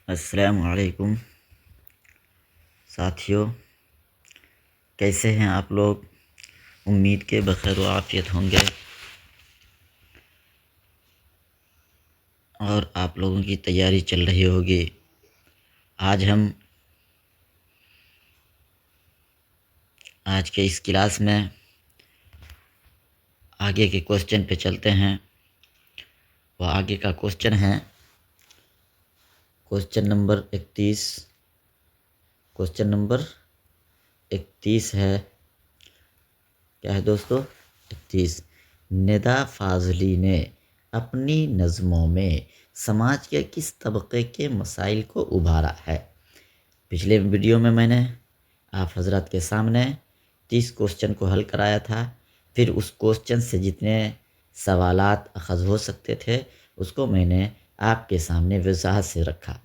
السلام علیکم ساتھیوں، کیسے ہیں آپ لوگ؟ امید کے بخیر و عافیت ہوں گے اور آپ لوگوں کی تیاری چل رہی ہوگی۔ آج کے اس کلاس میں آگے کے کوسچن پہ چلتے ہیں۔ وہ آگے کا کوسچن ہے کوسچن نمبر 31۔ کوسچن نمبر 31 ہے، کیا ہے دوستو؟ 31۔ ندا فاضلی نے اپنی نظموں میں سماج کے کس طبقے کے مسائل کو ابھارا ہے؟ پچھلے ویڈیو میں نے آپ حضرات کے سامنے 30 کوسچن کو حل کرایا تھا۔ پھر اس کوسچن سے جتنے سوالات اخذ ہو سکتے تھے اس کو میں نے آپ کے سامنے وضاحت سے رکھا۔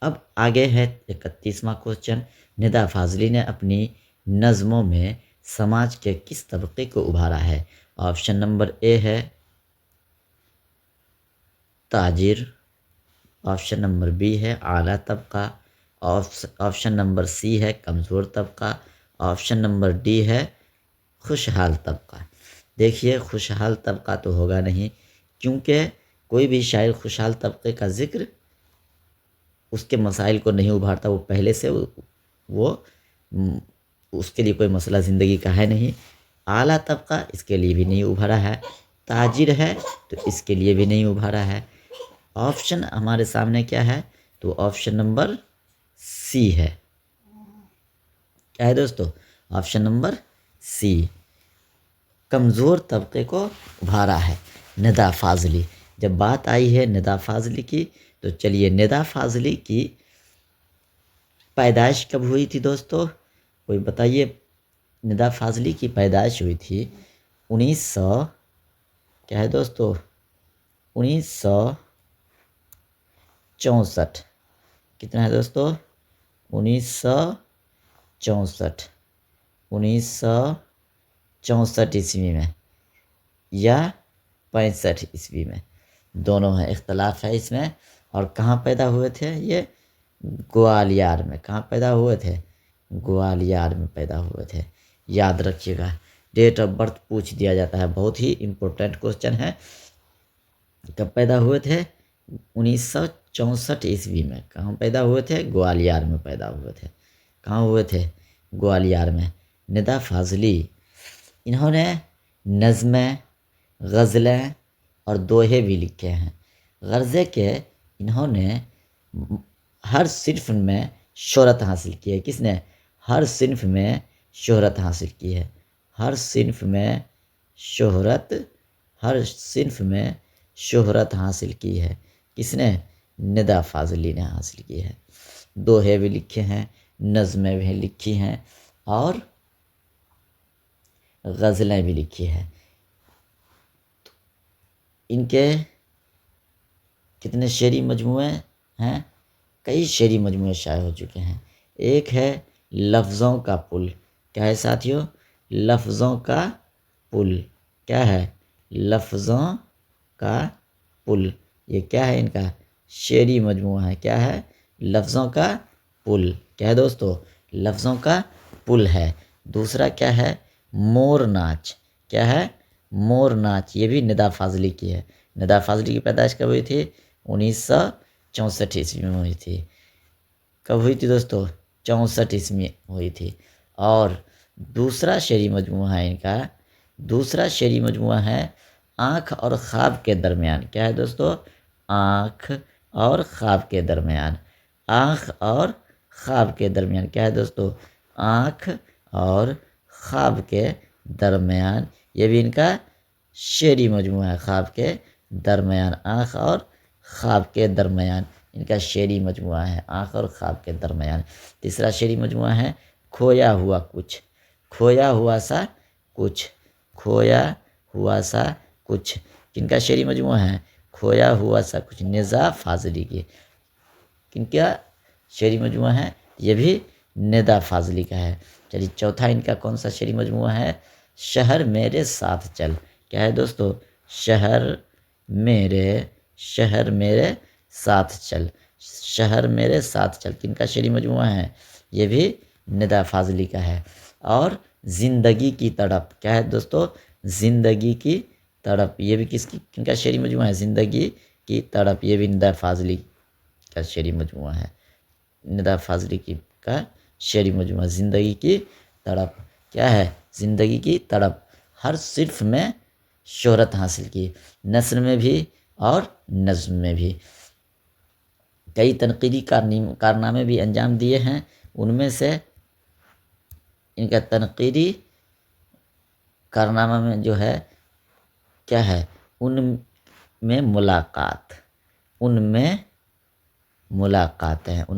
اب آگے ہے 31واں کوسچن۔ ندا فاضلی نے اپنی نظموں میں سماج کے کس طبقے کو ابھارا ہے؟ آپشن نمبر اے ہے تاجر، آپشن نمبر بی ہے اعلیٰ طبقہ، آپشن نمبر سی ہے کمزور طبقہ، آپشن نمبر ڈی ہے خوشحال طبقہ۔ دیکھیے، خوشحال طبقہ تو ہوگا نہیں، کیونکہ کوئی بھی شاعر خوشحال طبقے کا ذکر اس کے مسائل کو نہیں ابھارتا۔ وہ پہلے سے وہ اس کے لیے کوئی مسئلہ زندگی کا ہے نہیں۔ اعلیٰ طبقہ اس کے لیے بھی نہیں ابھرا ہے، تاجر ہے تو اس کے لیے بھی نہیں ابھرا ہے۔ آپشن ہمارے سامنے کیا ہے؟ تو آپشن نمبر سی ہے۔ کیا ہے دوستو؟ آپشن نمبر سی، کمزور طبقے کو ابھارا ہے ندا فاضلی۔ جب بات آئی ہے ندا فاضلی کی تو چلیے، ندا فاضلی کی پیدائش کب ہوئی تھی دوستو؟ کوئی بتائیے۔ ندا فاضلی کی پیدائش ہوئی تھی 1900، کیا ہے دوستو؟ 1964۔ کتنا ہے دوستو؟ 1964۔ 1964 عیسوی میں یا 65 عیسوی میں، دونوں ہیں، اختلاف ہے اس میں۔ اور کہاں پیدا ہوئے تھے یہ؟ گوالیار میں۔ کہاں پیدا ہوئے تھے؟ گوالیار میں پیدا ہوئے تھے۔ یاد رکھیے گا، ڈیٹ آف برتھ پوچھ دیا جاتا ہے، بہت ہی امپورٹنٹ کوسچن ہے۔ کب پیدا ہوئے تھے؟ 1964 عیسوی میں۔ کہاں پیدا ہوئے تھے؟ گوالیار میں پیدا ہوئے تھے۔ کہاں ہوئے تھے؟ گوالیار میں۔ ندا فاضلی انہوں نے نظمیں، غزلیں اور دوہے بھی لکھے ہیں۔ غرضے کہ انہوں نے ہر صنف میں شہرت حاصل کی ہے۔ کس نے؟ ہر صنف میں شہرت حاصل کی ہے۔ ہر صنف میں شہرت، ہر صنف میں شہرت حاصل کی ہے۔ کس نے؟ ندا فاضلی نے حاصل کی ہے۔ دوہے بھی لکھے ہیں، نظمیں بھی لکھی ہیں اور غزلیں بھی لکھی ہیں۔ ان کے کتنے شعری مجموعے ہیں؟ کئی شعری مجموعے شائع ہو چکے ہیں۔ ایک ہے لفظوں کا پل۔ کیا ہے ساتھیوں؟ لفظوں کا پل۔ کیا ہے؟ لفظوں کا پل۔ یہ کیا ہے؟ ان کا شعری مجموعہ ہے۔ کیا ہے؟ لفظوں کا پل۔ کیا ہے دوستو؟ لفظوں کا پل ہے۔ دوسرا کیا ہے؟ مور ناچ۔ کیا ہے؟ مور ناچ۔ یہ بھی ندا فاضلی کی ہے۔ ندا فاضلی کی پیدائش کب ہوئی تھی؟ 1964 عیسوی میں ہوئی تھی۔ کب ہوئی تھی دوستو؟ 64 عیسوی میں ہوئی تھی۔ اور دوسرا شعری مجموعہ ہے ان کا، دوسرا شعری مجموعہ ہے آنکھ اور خواب کے درمیان۔ کیا ہے دوستو؟ آنکھ اور خواب کے درمیان۔ آنکھ اور خواب کے درمیان۔ کیا ہے دوستو؟ آنکھ اور خواب کے درمیان۔ یہ بھی ان کا شعری مجموعہ ہے، خواب کے درمیان، آنکھ اور خواب کے درمیان ان کا شعری مجموعہ ہے، آنکھ اور خواب کے درمیان۔ تیسرا شعری مجموعہ ہے کھویا ہوا کچھ۔ کھویا ہوا سا کچھ، کھویا ہوا سا کچھ کن کا شعری مجموعہ ہے؟ کھویا ہوا سا کچھ، ندا فاضلی کی۔ کن کا شعری مجموعہ ہے؟ یہ بھی ندا فاضلی کا ہے۔ چلیے، چوتھا ان کا کون سا شعری مجموعہ ہے؟ شہر میرے ساتھ چل۔ کیا ہے دوستو؟ شہر میرے، شہر میرے ساتھ چل۔ شہر میرے ساتھ چل، کن کا شعری مجموعہ ہے؟ یہ بھی ندا فاضلی کا ہے۔ اور زندگی کی تڑپ، کیا ہے دوستو؟ زندگی کی تڑپ، یہ بھی کن کا شعری مجموعہ ہے؟ زندگی کی تڑپ، یہ بھی ندا فاضلی کا شعری مجموعہ ہے۔ ندا فاضلی کا شعری مجموعہ زندگی کی تڑپ، کیا ہے؟ زندگی کی تڑپ۔ ہر صرف میں شہرت حاصل کی، نثر میں بھی اور نظم میں بھی۔ کئی تنقیدی کارنامے بھی انجام دیے ہیں، ان میں سے ان کا تنقیدی کارنامہ میں جو ہے کیا ہے؟ ان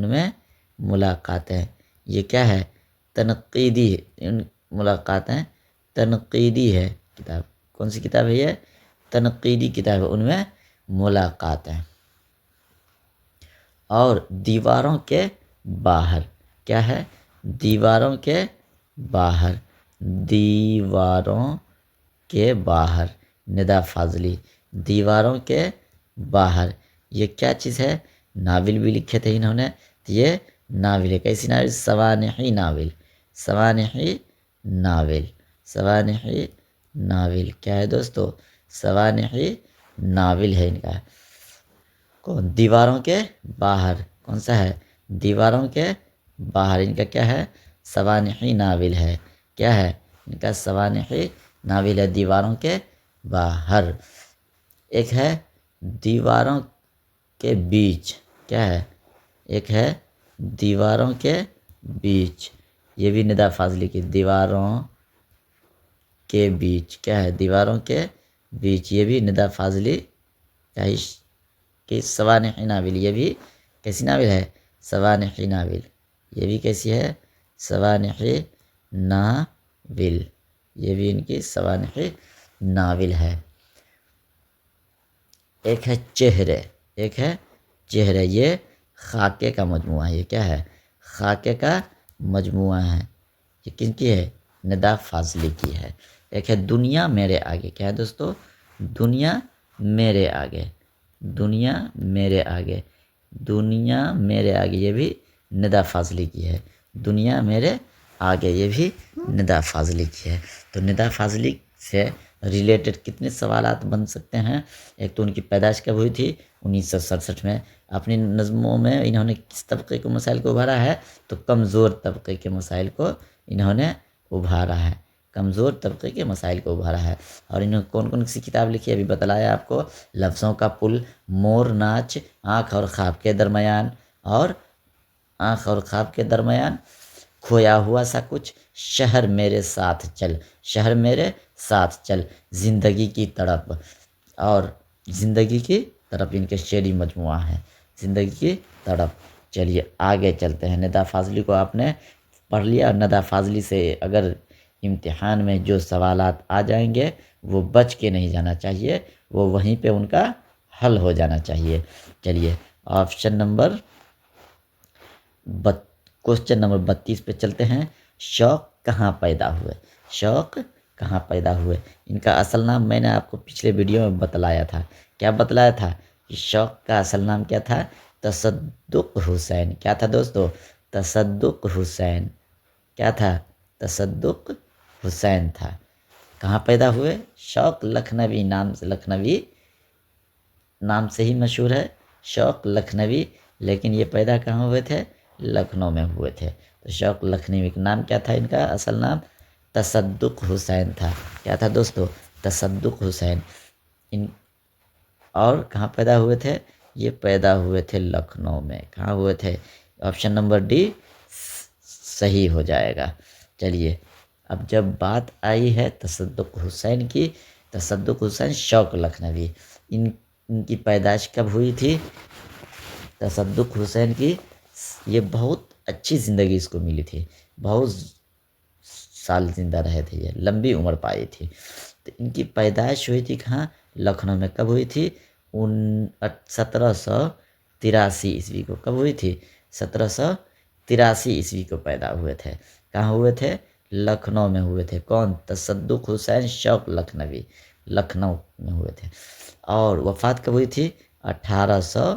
میں ملاقات ہیں، یہ کیا ہے؟ تنقیدی ملاقاتیں تنقیدی ہے کتاب۔ کون سی کتاب ہے یہ؟ تنقیدی کتاب ہے، ان میں ملاقاتیں۔ اور دیواروں کے باہر، کیا ہے؟ دیواروں کے باہر ندا فاضلی، دیواروں کے باہر، یہ کیا چیز ہے؟ ناول بھی لکھے تھے انہوں نے، تو یہ ناول ہے۔ کیسی ناول؟ سوانحی ناول، کیا ہے دوستو؟ سوانحی ناول ہے ان کا۔ کون؟ دیواروں کے باہر، کون سا ہے؟ دیواروں کے باہر، ان کا کیا ہے؟ سوانحی ناول ہے، کیا ہے؟ ان کا سوانحی ناول ہے، دیواروں کے باہر۔ ایک ہے دیواروں کے بیچ، کیا ہے؟ ایک ہے دیواروں کے بیچ، یہ بھی ندا فاضلی کی، دیواروں کے بیچ، کیا ہے؟ دیواروں کے بیچ، یہ بھی ندا فاضلی کی سوانحی ناول، یہ بھی کیسی ناول ہے؟ سوانحی ناول، یہ بھی کیسی ہے؟ سوانحی ناول، یہ بھی ان کی سوانحی ناول ہے۔ ایک ہے چہرے، یہ خاکے کا مجموعہ ہے، یہ کیا ہے؟ خاکے کا مجموعہ ہے، یہ کن کی ہے؟ ندا فاضلی کی ہے۔ ایک ہے دنیا میرے آگے، کیا ہے دوستو؟ دنیا میرے آگے، یہ بھی ندا فاضلی کی ہے، دنیا میرے آگے، یہ بھی ندا فاضلی کی ہے۔ تو ندا فاضلی سے ریلیٹڈ کتنے سوالات بن سکتے ہیں؟ ایک تو ان کی پیدائش کب ہوئی تھی؟ 1967 میں۔ اپنی نظموں میں انہوں نے کس طبقے کے مسائل کو ابھارا ہے؟ تو کمزور طبقے کے مسائل کو انہوں نے ابھارا ہے، اور انہوں نے کون سی کتاب لکھی ہے؟ ابھی بتلایا آپ کو، لفظوں کا پل، مور ناچ، آنکھ اور خواب کے درمیان، کھویا ہوا سا کچھ، شہر میرے ساتھ چل، زندگی کی تڑپ، اور زندگی کی تڑپ ان کے شعری مجموعہ ہے، زندگی کی تڑپ۔ چلیے آگے چلتے ہیں۔ ندا فاضلی کو آپ نے پڑھ لیا، اور ندا فاضلی سے اگر امتحان میں جو سوالات آ جائیں گے وہ بچ کے نہیں جانا چاہیے، وہ وہیں پہ ان کا حل ہو جانا چاہیے۔ چلیے کوسچن نمبر 32 پہ چلتے ہیں۔ شوق کہاں پیدا ہوئے؟ ان کا اصل نام میں نے آپ کو پچھلے ویڈیو میں بتلایا تھا۔ کیا بتلایا تھا؟ کہ شوق کا اصل نام کیا تھا؟ تصدق حسین۔ کیا تھا دوستو؟ تصدق حسین، کیا تھا؟ تصدق حسین تھا۔ کہاں پیدا ہوئے؟ شوق لکھنوی نام سے ہی مشہور ہے، شوق لکھنوی، لیکن یہ پیدا کہاں ہوئے تھے؟ لکھنؤ میں ہوئے تھے۔ تو شوق لکھنوی، نام کیا تھا ان کا؟ اصل نام تصدق حسین تھا۔ کیا تھا دوستو؟ تصدق حسین۔ اور کہاں پیدا ہوئے تھے؟ یہ پیدا ہوئے تھے لکھنؤ میں۔ کہاں ہوئے تھے؟ آپشن نمبر ڈی صحیح ہو جائے گا۔ چلیے اب جب بات آئی ہے تصدق حسین کی، تصدق حسین شوق لکھنوی، ان کی پیدائش کب ہوئی تھی؟ تصدق حسین کی یہ بہت اچھی زندگی اس کو ملی تھی، بہت سال زندہ رہے تھے، یہ لمبی عمر پائی تھی۔ تو ان کی پیدائش ہوئی تھی کہاں؟ لکھنؤ میں۔ کب ہوئی تھی؟ 1783 عیسوی کو۔ کب ہوئی تھی؟ 1783 عیسوی کو پیدا ہوئے تھے۔ کہاں ہوئے تھے؟ لکھنؤ میں ہوئے تھے۔ کون؟ تصدق حسین شوق لکھنوی، لکھنؤ میں ہوئے تھے۔ اور وفات کب ہوئی تھی؟ 1800